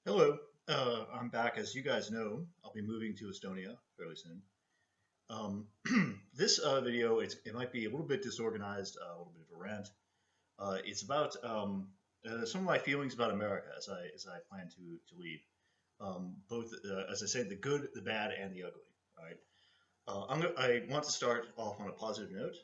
Hello, I'm back. As you guys know, I'll be moving to Estonia fairly soon. Um, this video, it might be a little bit disorganized, a little bit of a rant. It's about some of my feelings about America as I plan to leave. Both, as I said, the good, the bad, and the ugly. All right. I want to start off on a positive note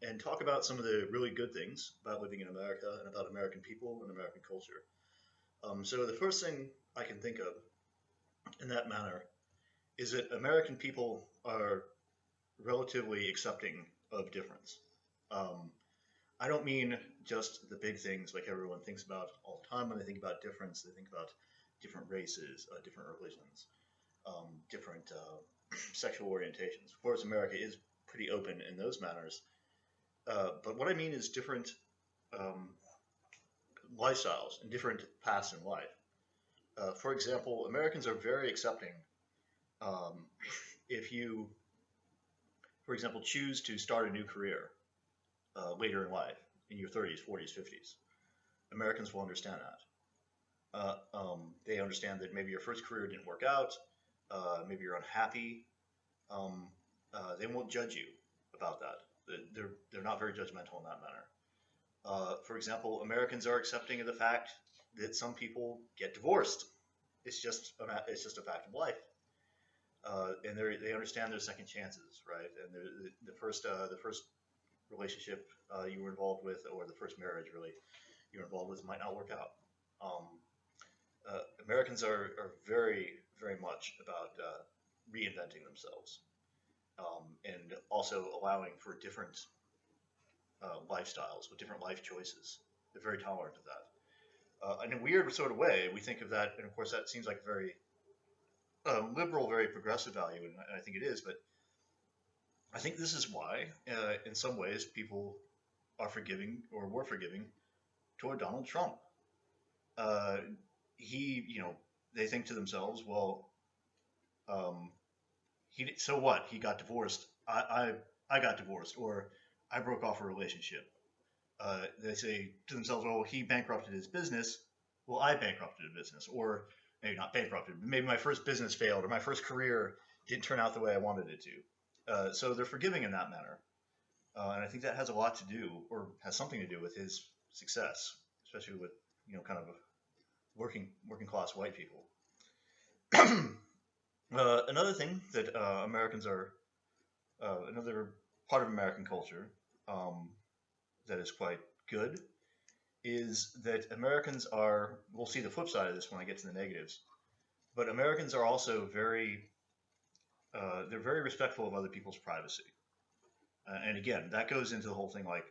and talk about some of the really good things about living in America and about American people and American culture. So the first thing I can think of in that manner is that American people are relatively accepting of difference. Um, I don't mean just the big things like everyone thinks about all the time when they think about difference. They think about different races, different religions, different sexual orientations. Of course, America is pretty open in those manners. But what I mean is different um, lifestyles and different paths in life. For example, Americans are very accepting um, if you, for example, choose to start a new career later in life, in your 30s, 40s, 50s. Americans will understand that. They understand that maybe your first career didn't work out, maybe you're unhappy. Um, they won't judge you about that. They're not very judgmental in that manner. For example, Americans are accepting of the fact that some people get divorced. It's just a fact of life. And they understand their second chances, right? And the first relationship you were involved with, or the first marriage really you were involved with, might not work out. Um, Americans are very very much about reinventing themselves and also allowing for different lifestyles with different life choices. They're very tolerant of that. In a weird sort of way, we think of that, and of course that seems like a very liberal, very progressive value, and I think it is. But I think this is why, in some ways, people are forgiving or were forgiving toward Donald Trump. Uh, they think to themselves, well, um, so what? He got divorced. I got divorced, or I broke off a relationship. They say to themselves, well, he bankrupted his business. Well, I bankrupted a business, or maybe not bankrupted, but maybe my first business failed, or my first career didn't turn out the way I wanted it to. So they're forgiving in that manner. And I think that has a lot to do, or has something to do with his success, especially with kind of working class white people. Another thing that Americans are another part of American culture um, that is quite good is that Americans are. We'll see the flip side of this when I get to the negatives. But Americans are also they're very respectful of other people's privacy. And again, that goes into the whole thing like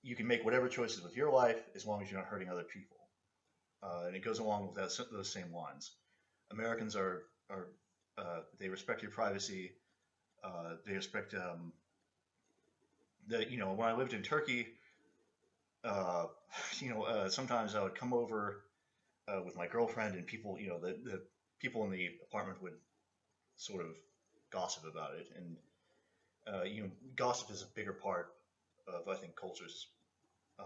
you can make whatever choices with your life as long as you're not hurting other people. And it goes along with those same lines. Americans are they respect your privacy. They respect that. When I lived in Turkey, uh, sometimes I would come over with my girlfriend, and people, the people in the apartment would sort of gossip about it, and gossip is a bigger part of I think cultures,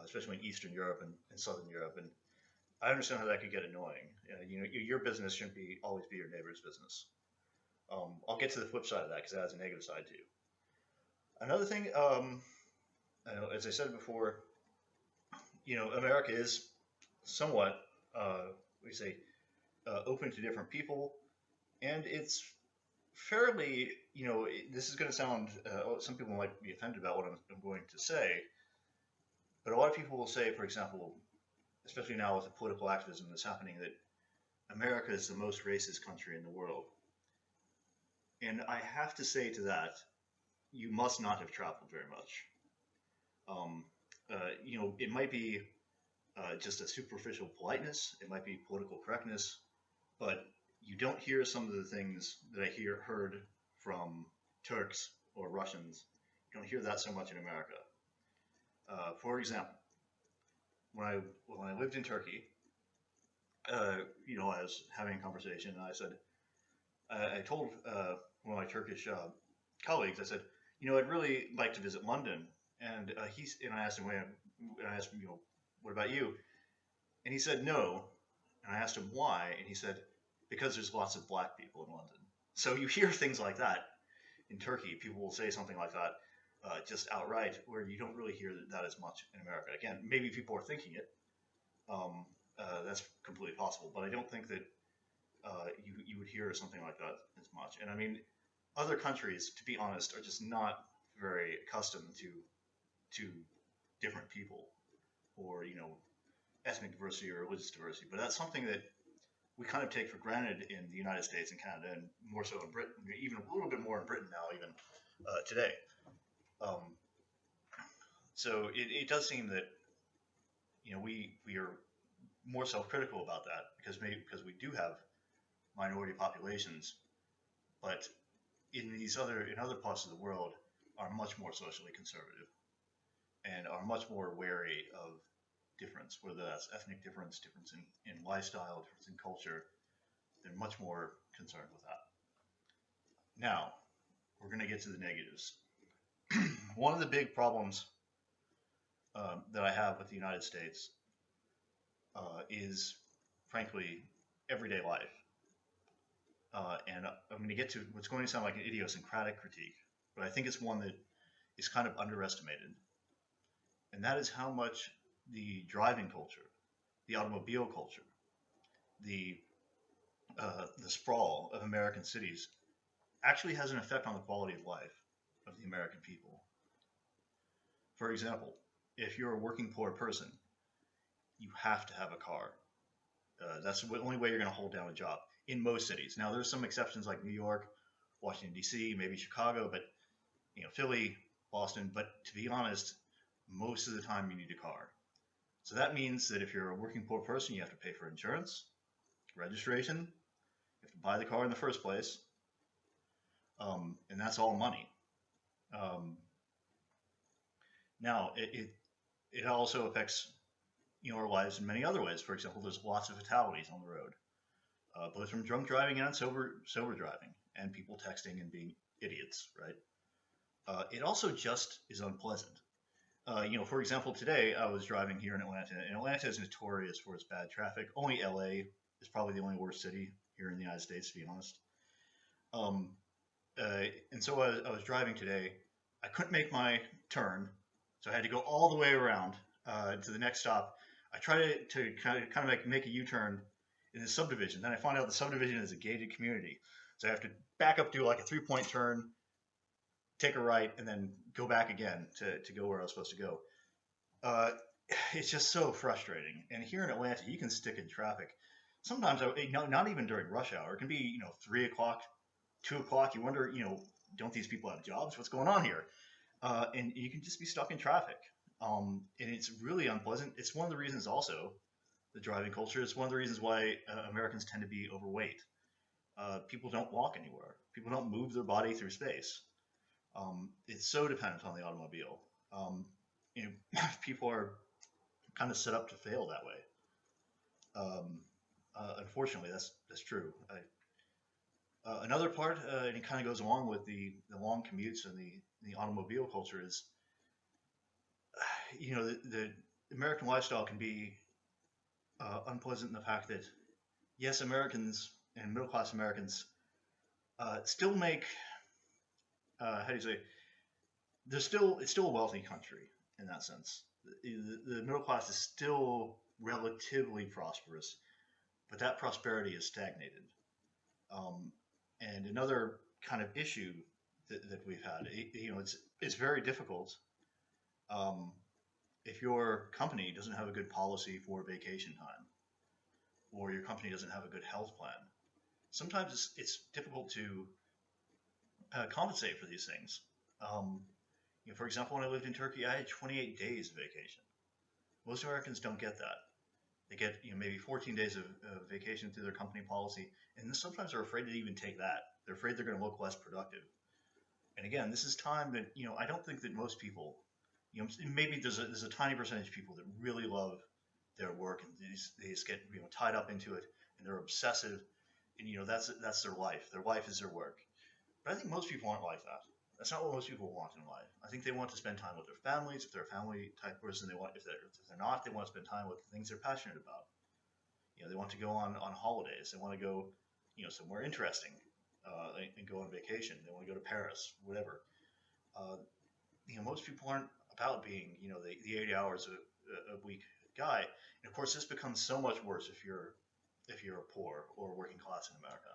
especially in Eastern Europe and Southern Europe, and I understand how that could get annoying. Your business shouldn't be always be your neighbor's business. I'll get to the flip side of that because that has a negative side too. Another thing, as I said before, America is somewhat, we say, open to different people, and it's fairly, this is going to sound, some people might be offended about what I'm going to say, but a lot of people will say, for example, especially now with the political activism that's happening, that America is the most racist country in the world. And I have to say to that, you must not have traveled very much. Um, it might be just a superficial politeness, it might be political correctness, but you don't hear some of the things that heard from Turks or Russians. You don't hear that so much in America. For example, when I lived in Turkey, I was having a conversation, and I told one of my Turkish colleagues, I said, I'd really like to visit London, and I asked him, what about you? And he said no. And I asked him why, and he said, because there's lots of black people in London. So you hear things like that in Turkey. People will say something like that just outright, where you don't really hear that as much in America. Again, maybe people are thinking it. That's completely possible, but I don't think that you would hear something like that as much. And I mean, other countries, to be honest, are just not very accustomed to different people, or ethnic diversity or religious diversity. But that's something that we kind of take for granted in the United States and Canada, and more so in Britain, even a little bit more in Britain now, even today. Um, so it does seem that we are more self-critical about that because we do have minority populations, but in other parts of the world are much more socially conservative and are much more wary of difference, whether that's ethnic difference, difference in lifestyle, difference in culture. They're much more concerned with that. Now, we're going to get to the negatives. One of the big problems that I have with the United States is, frankly, everyday life. And I'm going to get to what's going to sound like an idiosyncratic critique, but I think it's one that is kind of underestimated. And that is how much the driving culture, the automobile culture, the sprawl of American cities actually has an effect on the quality of life of the American people. For example, if you're a working poor person, you have to have a car. That's the only way you're going to hold down a job in most cities. Now, there's some exceptions like New York, Washington, D.C., maybe Chicago, but Philly, Boston. But to be honest, most of the time you need a car. So that means that if you're a working poor person, you have to pay for insurance, registration, you have to buy the car in the first place, and that's all money. Now, it also affects our lives in many other ways. For example, there's lots of fatalities on the road, both from drunk driving and sober driving, and people texting and being idiots, right? It also just is unpleasant. For example, today I was driving here in Atlanta, and Atlanta is notorious for its bad traffic. Only LA is probably the only worst city here in the United States, to be honest. And so I was driving today. I couldn't make my turn, so I had to go all the way around to the next stop. I tried to kind of make a U-turn in the subdivision. Then I found out the subdivision is a gated community, so I have to back up, do like a 3-point turn, take a right, and then go back again to go where I was supposed to go. It's just so frustrating. And here in Atlanta, you can stick in traffic. Sometimes, not even during rush hour. It can be 3 o'clock, 2 o'clock. You wonder, don't these people have jobs? What's going on here? And you can just be stuck in traffic. And it's really unpleasant. It's one of the reasons also, the driving culture, it's one of the reasons why Americans tend to be overweight. People don't walk anywhere. People don't move their body through space. It's so dependent on the automobile. People are kind of set up to fail that way. Unfortunately, that's true. Another part, and it kind of goes along with the long commutes and the automobile culture, is the American lifestyle can be unpleasant in the fact that, yes, Americans and middle class Americans still make how do you say? It's still a wealthy country in that sense. The middle class is still relatively prosperous, but that prosperity is stagnated. And another kind of issue that we've had, it's very difficult if your company doesn't have a good policy for vacation time, or your company doesn't have a good health plan. Sometimes it's difficult to compensate for these things. For example, when I lived in Turkey, I had 28 days of vacation. Most Americans don't get that. They get maybe 14 days of vacation through their company policy, and sometimes they're afraid to even take that. They're afraid they're going to look less productive. And again, this is time that I don't think that most people, maybe there's a tiny percentage of people that really love their work, and they just get tied up into it, and they're obsessive, and that's their life. Their life is their work. But I think most people aren't like that. That's not what most people want in life. I think they want to spend time with their families. If they're a family type person, they want. If they're not, they want to spend time with the things they're passionate about. They want to go on holidays. They want to go, somewhere interesting, and go on vacation. They want to go to Paris, whatever. Uh, Most people aren't about being, the 80 hours a week guy. And of course, this becomes so much worse if you're a poor or working class in America.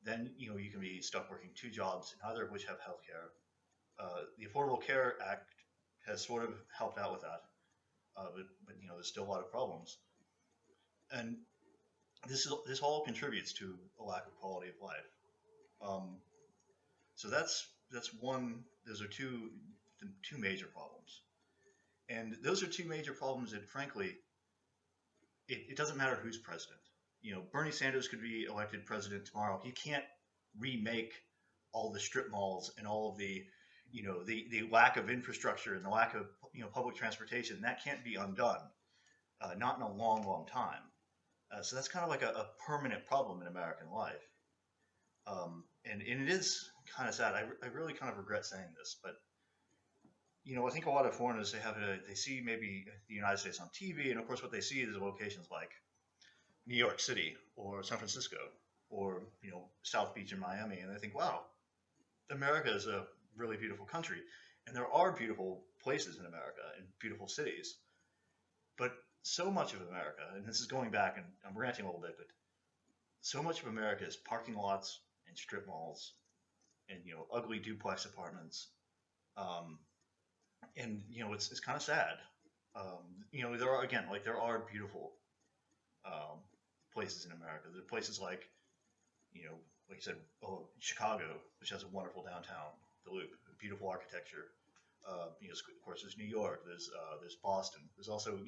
Then you can be stuck working two jobs, neither of which have health care. The Affordable Care Act has sort of helped out with that, but there's still a lot of problems, and this all contributes to a lack of quality of life. Um, so that's one. Those are two major problems, and those are two major problems that, frankly, it doesn't matter who's president. Bernie Sanders could be elected president tomorrow. He can't remake all the strip malls and all of the lack of infrastructure and the lack of public transportation. That can't be undone, not in a long, long time. So that's kind of like a permanent problem in American life. And it is kind of sad. I really kind of regret saying this, but I think a lot of foreigners, they see maybe the United States on TV, and of course what they see is locations like New York City or San Francisco or South Beach in Miami, and they think, wow, America is a really beautiful country, and there are beautiful places in America and beautiful cities, but so much of America, and this is going back, and I'm ranting a little bit, but so much of America is parking lots and strip malls and ugly duplex apartments. And it's kind of sad. There are beautiful places in America. There are places like like I said, Chicago, which has a wonderful downtown, the Loop, beautiful architecture. Of course, there's New York. There's Boston. There's also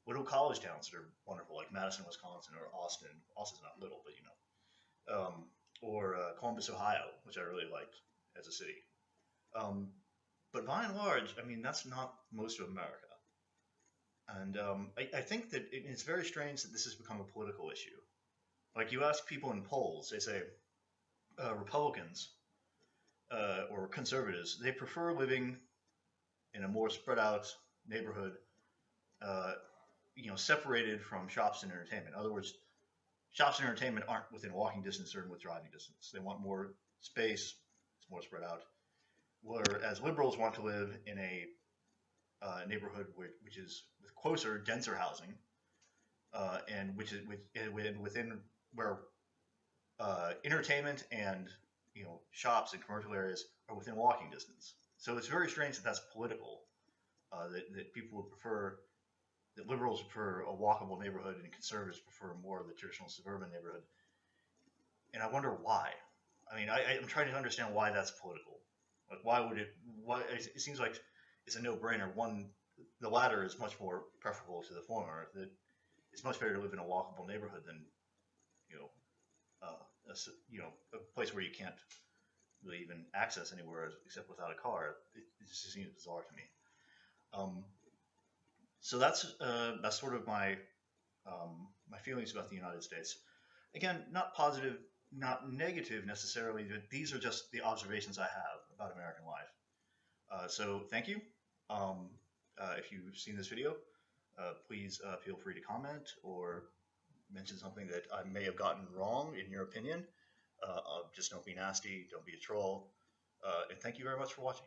little college towns that are wonderful, like Madison, Wisconsin, or Austin. Austin's not little, but or Columbus, Ohio, which I really liked as a city. But by and large, I mean, that's not most of America. And I think that it's very strange that this has become a political issue. Like, you ask people in polls, they say Republicans or conservatives, they prefer living in a more spread out neighborhood, separated from shops and entertainment. In other words, shops and entertainment aren't within walking distance or with driving distance. They want more space, it's more spread out. Whereas liberals want to live in a neighborhood which is with closer, denser housing, and within where entertainment and shops and commercial areas are within walking distance. So it's very strange that that's political. That people would prefer, that liberals prefer a walkable neighborhood and conservatives prefer more of the traditional suburban neighborhood. And I wonder why. I mean, I'm trying to understand why that's political. Like, why would it? Why it seems like it's a no-brainer. The latter is much more preferable to the former. That it's much better to live in a walkable neighborhood than a place where you can't really even access anywhere except without a car. It just seems bizarre to me. So that's sort of my my feelings about the United States. Again, not positive, not negative necessarily, but these are just the observations I have about American life. So thank you. If you've seen this video, please feel free to comment or mention something that I may have gotten wrong in your opinion. Just don't be nasty, don't be a troll, and thank you very much for watching.